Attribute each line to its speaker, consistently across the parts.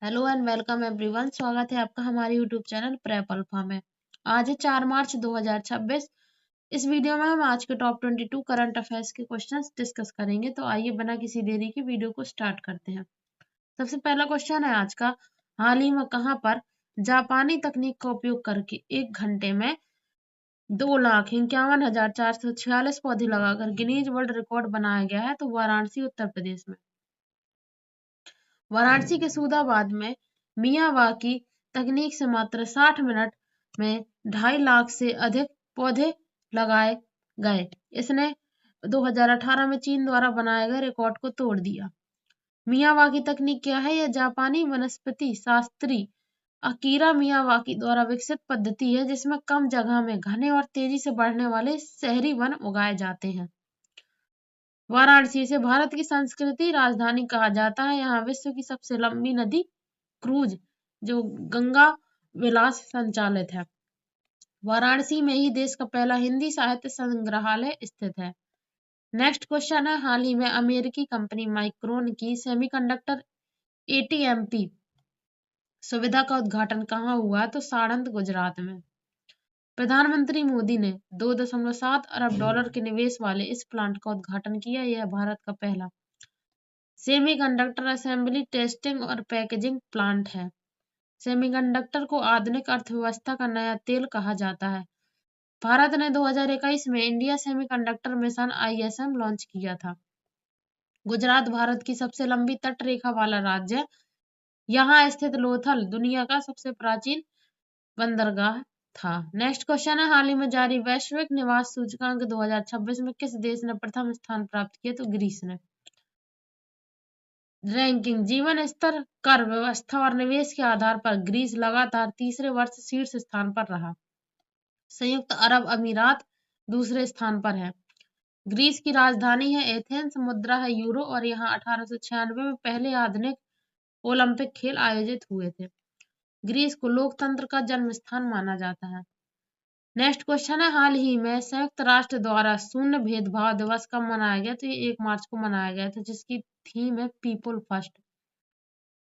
Speaker 1: Hello and welcome everyone. स्वागत है आपका हमारे यूट्यूब चैनल प्रेप अल्फा में। आज है 4 मार्च 2026। इस वीडियो में हम आज के टॉप 22 करंट अफेयर्स के क्वेश्चंस डिस्कस करेंगे। तो आइए बिना किसी देरी के वीडियो को स्टार्ट करते हैं। सबसे पहला क्वेश्चन है आज का, हाल ही में कहां पर जापानी तकनीक का उपयोग करके 1 घंटे में 2,51,446 पौधे लगाकर गिनीज वर्ल्ड रिकॉर्ड बनाया गया है? तो वाराणसी उत्तर प्रदेश में। वाराणसी के सूदाबाद में मियावाकी तकनीक से मात्र 60 मिनट में 2.5 लाख से अधिक पौधे लगाए गए। इसने 2018 में चीन द्वारा बनाए गए रिकॉर्ड को तोड़ दिया। मियावाकी तकनीक क्या है? यह जापानी वनस्पति शास्त्री अकीरा मियावाकी द्वारा विकसित पद्धति है जिसमें कम जगह में घने और तेजी से बढ़ने वाले शहरी वन उगाए जाते हैं। वाराणसी इसे भारत की संस्कृति राजधानी कहा जाता है। यहाँ विश्व की सबसे लंबी नदी क्रूज जो गंगा विलास संचालित है। वाराणसी में ही देश का पहला हिंदी साहित्य संग्रहालय स्थित है। नेक्स्ट क्वेश्चन है, हाल ही में अमेरिकी कंपनी माइक्रोन की सेमीकंडक्टर एटीएमपी सुविधा का उद्घाटन कहाँ हुआ? तो साणंद गुजरात में। प्रधानमंत्री मोदी ने 2.7 अरब डॉलर के निवेश वाले इस प्लांट का उद्घाटन किया। यह भारत का पहला सेमीकंडक्टर असेंबली, टेस्टिंग और पैकेजिंग प्लांट है। सेमीकंडक्टर को आधुनिक अर्थव्यवस्था का नया तेल कहा जाता है। भारत ने 2021 में India semiconductor mission ISM launch किया था। गुजरात भारत की सबसे लंबी तट रेखा वाला राज्य है। यहाँ स्थित लोथल दुनिया का सबसे प्राचीन बंदरगाह था। नेक्स्ट क्वेश्चन है, हाल ही में जारी वैश्विक निवास सूचकांक 2026 में किस देश ने प्रथम स्थान प्राप्त किया? तो ग्रीस ने। रैंकिंग, जीवन स्तर, कर व्यवस्था और निवेश के आधार पर ग्रीस लगातार तीसरे वर्ष शीर्ष स्थान पर रहा। संयुक्त अरब अमीरात दूसरे स्थान पर है। ग्रीस की राजधानी है एथेंस, मुद्रा है यूरो और यहाँ 1896 में पहले आधुनिक ओलंपिक खेल आयोजित हुए थे। ग्रीस को लोकतंत्र का जन्म स्थान माना जाता है। नेक्स्ट क्वेश्चन है, हाल ही में संयुक्त राष्ट्र द्वारा शून्य भेदभाव दिवस कब मनाया गया? तो ये 1 मार्च को मनाया गया था, जिसकी थीम है पीपल फर्स्ट।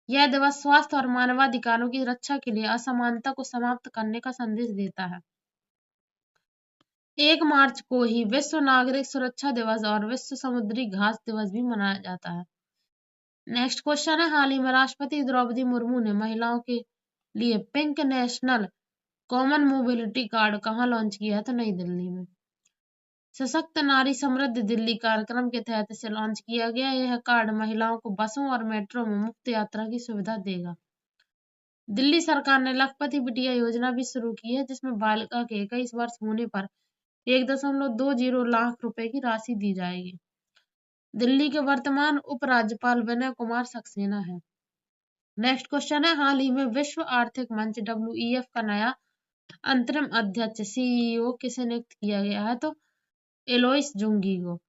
Speaker 1: यह दिवस स्वास्थ्य और मानवाधिकारों की रक्षा के लिए असमानता को समाप्त करने का संदेश देता है। 1 मार्च को ही विश्व नागरिक सुरक्षा दिवस और विश्व समुद्री घास दिवस भी मनाया जाता है। नेक्स्ट क्वेश्चन है, हाल ही में राष्ट्रपति द्रौपदी मुर्मू ने महिलाओं के लिए pink national common mobility card कहाँ लॉन्च किया है? तो नई दिल्ली में। सशक्त नारी समृद्ध दिल्ली कार्यक्रम के तहत इसे लॉन्च किया गया। यह कार्ड महिलाओं को बसों और मेट्रो में मुफ्त यात्रा की सुविधा देगा। दिल्ली सरकार ने लखपति बिटिया योजना भी शुरू की है, जिसमें बालिका के 21 वर्ष होने पर 1.20 लाख रुपए की राशि दी जाएगी। दिल्ली के वर्तमान उपराज्यपाल विनय कुमार सक्सेना है। नेक्स्ट क्वेश्चन है, हाल ही में विश्व आर्थिक मंच WEF का नया अंतरिम अध्यक्ष CEO किसे नियुक्त किया गया है? तो एलोइस जुंगी को।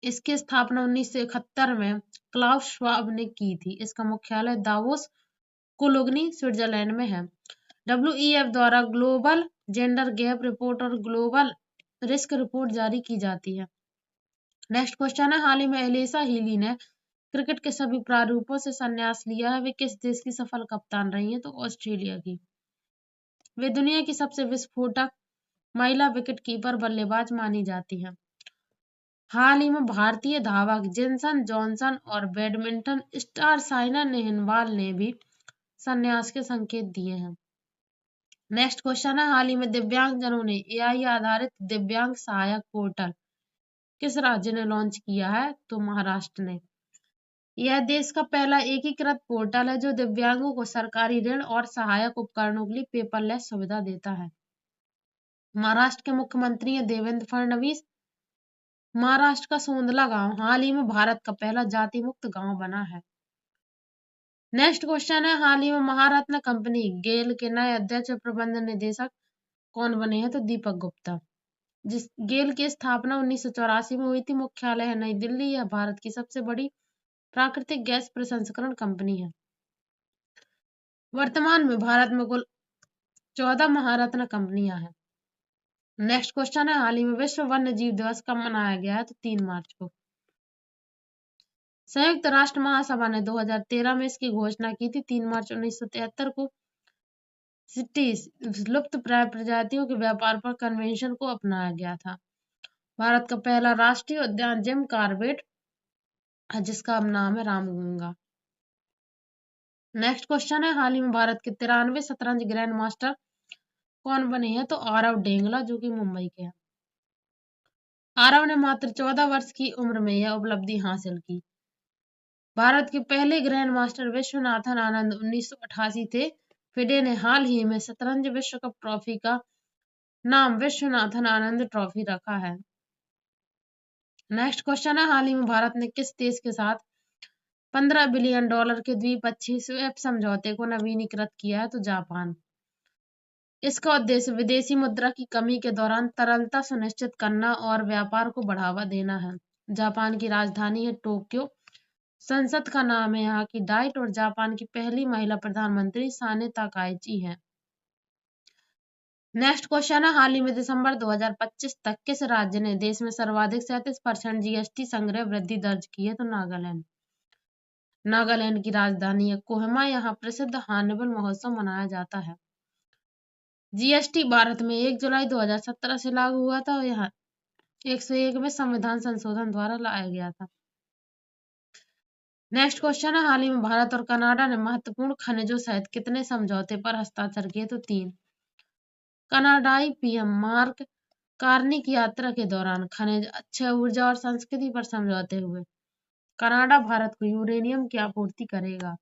Speaker 1: इसकी स्थापना 1971 में क्लाउस श्वाब ने की थी। इसका मुख्यालय दावोस कोलोग्नी स्विट्जरलैंड में है। WEF द्वारा ग्लोबल जेंडर गैप रिपोर्ट और ग्लोबल रिस्क रिपोर्ट जारी की जाती है। नेक्स्ट क्वेश्चन है, हाल ही में एलिसा हीली ने क्रिकेट के सभी प्रारूपों से संन्यास लिया है। वे किस देश की सफल कप्तान रही हैं? तो ऑस्ट्रेलिया की। वे दुनिया की सबसे विस्फोटक महिला विकेटकीपर बल्लेबाज मानी जाती हैं। हाल ही में भारतीय धावक जिनसन जॉनसन और बैडमिंटन स्टार साइना नेहवाल ने भी संन्यास के संकेत दिए हैं। नेक्स्ट क्वेश्चन है, हाल ही में दिव्यांगजनों ने AI आधारित दिव्यांग सहायक पोर्टल किस राज्य ने लॉन्च किया है? तो महाराष्ट्र ने। यह देश का पहला एकीकृत पोर्टल है जो दिव्यांगों को सरकारी ऋण और सहायक उपकरणों के लिए पेपरलेस सुविधा देता है। महाराष्ट्र के मुख्यमंत्री हैं देवेंद्र फडणवीस। महाराष्ट्र का सोंदला गांव हाल ही में भारत का पहला जाति मुक्त गांव बना है। नेक्स्ट क्वेश्चन है, हाल ही में महारत्न कंपनी गेल के नए अध्यक्ष प्रबंध निदेशक कौन बने हैं? तो दीपक गुप्ता। जिस गेल की स्थापना 1984 में हुई थी। मुख्यालय है नई दिल्ली। यह भारत की सबसे बड़ी प्राकृतिक गैस प्रसंस्करण कंपनी है। वर्तमान में भारत में कुल 14 महारत्न कंपनियां हैं। नेक्स्ट क्वेश्चन है, हाल ही में विश्व वन्य जीव दिवस कब मनाया गया है? तो 3 मार्च को। संयुक्त राष्ट्र महासभा ने 2013 में इसकी घोषणा की थी। 3 मार्च 1973 को सिटीज लुप्त प्राय प्रजातियों के व्यापार पर कन्वेंशन को अपनाया गया था। भारत का पहला राष्ट्रीय उद्यान जिम कॉर्बेट है, जिसका अब नाम है रामगंगा। नेक्स्ट क्वेश्चन है, हाल ही में भारत के 93 शतरंज ग्रैंड मास्टर कौन बने हैं? तो आरव डेंगला, जो कि मुंबई के हैं। आरव ने मात्र 14 वर्ष की उम्र में यह उपलब्धि हासिल की। भारत के पहले ग्रैंड मास्टर विश्वनाथन आनंद 1988 थे। फिडे ने हाल ही में शतरंज विश्व कप ट्रॉफी का नाम विश्वनाथन आनंद ट्रॉफी रखा है। नेक्स्ट क्वेश्चन है, हाल ही में भारत ने किस देश के साथ $15 बिलियन के द्विपक्षीय स्वेप समझौते को नवीनीकृत किया है? तो जापान। इसका उद्देश्य विदेशी मुद्रा की कमी के दौरान तरलता सुनिश्चित करना और व्यापार को बढ़ावा देना है। जापान की राजधानी है टोक्यो। संसद का नाम है यहाँ की डाइट और जापान की पहली महिला प्रधानमंत्री साने ताकाइची है। नेक्स्ट क्वेश्चन है, हाल ही में दिसंबर 2025 तक किस राज्य ने देश में सर्वाधिक 37% जीएसटी संग्रह वृद्धि दर्ज की है? तो नागालैंड। नागालैंड की राजधानी है कोहिमा। यहाँ प्रसिद्ध हार्नबिल महोत्सव मनाया जाता है। जीएसटी भारत में 1 जुलाई 2017 से लागू हुआ था और यहाँ 101 में संविधान संशोधन द्वारा लाया गया था। नेक्स्ट क्वेश्चन है, हाल ही में भारत और कनाडा ने महत्वपूर्ण खनिजों सहित कितने समझौते पर हस्ताक्षर किए? तो 3। कनाडाई पीएम मार्क कार्नी की यात्रा के दौरान खनिज, अक्षय ऊर्जा और संस्कृति पर समझौते हुए। कनाडा भारत को यूरेनियम की आपूर्ति करेगा।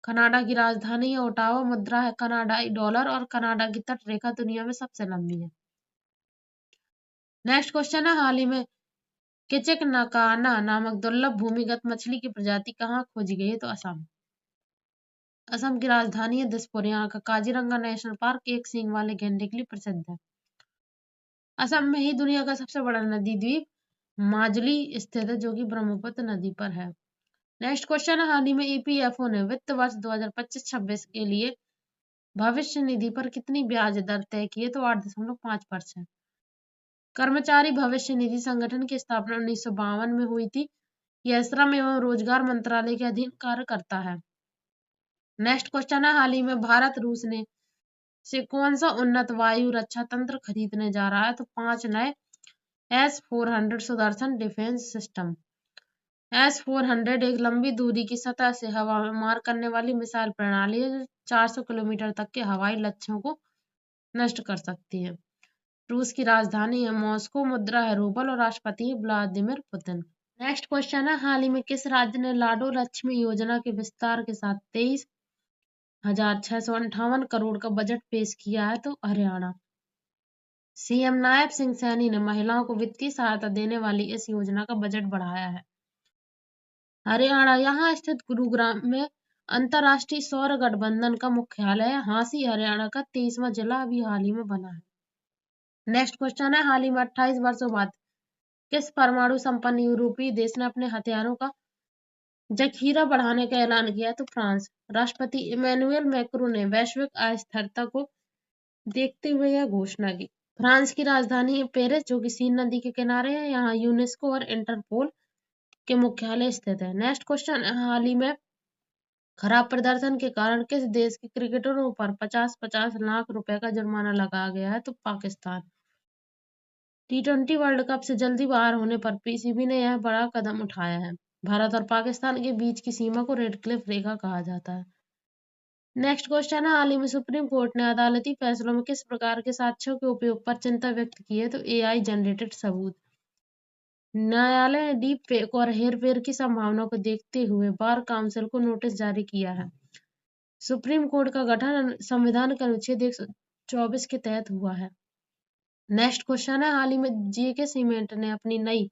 Speaker 1: कनाडा की राजधानी है ओटावा। मुद्रा है कनाडाई डॉलर और कनाडा की तट रेखा दुनिया में सबसे लंबी है। नेक्स्ट क्वेश्चन है, हाल ही में किचिकनाकाना नामक दुर्लभ भूमिगत मछली की प्रजाति कहाँ खोजी गई है? तो असम। असम की राजधानी है दिसपुर। यहाँ का काजीरंगा नेशनल पार्क एक सींग वाले गैंडे के लिए प्रसिद्ध है। असम में ही दुनिया का सबसे बड़ा नदी द्वीप माजुली स्थित है, जो कि ब्रह्मपुत्र नदी पर है। नेक्स्ट क्वेश्चन है, हाल ही में ईपीएफओ ने वित्त वर्ष 2025-26 के लिए भविष्य निधि पर कितनी ब्याज दर तय की है? तो 8.5%। कर्मचारी भविष्य निधि संगठन की स्थापना 1952 में हुई थी। यह श्रम एवं रोजगार मंत्रालय के अधीन कार्य करता है। नेक्स्ट क्वेश्चन है, हाल ही में भारत रूस ने से कौन सा उन्नत वायु रक्षा तंत्र खरीदने जा रहा है? तो 5 नए S-400 Sudarshan defence system. S-400 एक लंबी दूरी की सतह से हवा में मार करने वाली मिसाइल प्रणाली है, जो 400 किलोमीटर तक के हवाई लक्ष्यों को नष्ट कर सकती है। रूस की राजधानी है मॉस्को। मुद्रा है रूबल और राष्ट्रपति है व्लादिमीर पुतिन। नेक्स्ट क्वेश्चन है, हाल ही में किस राज्य ने लाडो लक्ष्मी योजना के विस्तार के साथ 23,658 करोड़ का बजट पेश किया है? तो हरियाणा। सीएम नायब सिंह सैनी ने महिलाओं को वित्तीय सहायता देने वाली इस योजना का बजट बढ़ाया है। हरियाणा यहाँ स्थित गुरुग्राम में अंतर्राष्ट्रीय सौर गठबंधन का मुख्यालय है। हांसी हरियाणा का 23वां जिला अभी हाल ही में बना है। नेक्स्ट क्वेश्चन है, हाल ही में 28 वर्षों बाद किस परमाणु संपन्न यूरोपीय देश ने अपने हथियारों का जखीरा बढ़ाने का ऐलान किया? तो फ्रांस। राष्ट्रपति इमैनुअल मैक्रों ने वैश्विक अस्थिरता को देखते हुए यह घोषणा की। फ्रांस की राजधानी है पेरिस, जो कि सीन नदी के किनारे है। यहाँ यूनेस्को और इंटरपोल के मुख्यालय स्थित है। नेक्स्ट क्वेश्चन, हाल ही में खराब प्रदर्शन के कारण किस देश के क्रिकेटरों पर 50-50 लाख रुपए का जुर्माना लगाया गया है? तो पाकिस्तान। T20 वर्ल्ड कप से जल्दी बाहर होने पर पीसीबी ने यह बड़ा कदम उठाया है। भारत और पाकिस्तान के बीच की सीमा को रेड क्लिफ रेखा कहा जाता है। नेक्स्ट क्वेश्चन है, हाल ही में सुप्रीम कोर्ट ने अदालती फैसलों में किस प्रकार के साक्ष्यों के उपयोग पर चिंता व्यक्त की है? तो एआई जनरेटेड सबूत। न्यायालय ने डीप फेक और हेरफेर की संभावना को देखते हुए बार काउंसिल को नोटिस जारी किया है। सुप्रीम कोर्ट का गठन संविधान के अनुच्छेद 124 के तहत हुआ है। नेक्स्ट क्वेश्चन है, हाल ही में जेके सीमेंट ने अपनी नई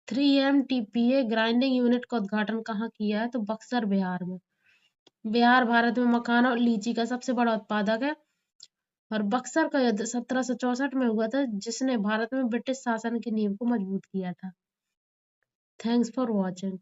Speaker 1: 3MTPA ग्राइंडिंग यूनिट का उद्घाटन कहाँ किया है? तो बक्सर, बिहार में। बिहार भारत में मखाना और लीची का सबसे बड़ा उत्पादक है और बक्सर का युद्ध 1764 में हुआ था, जिसने भारत में ब्रिटिश शासन की नींव को मजबूत किया था। Thanks for watching.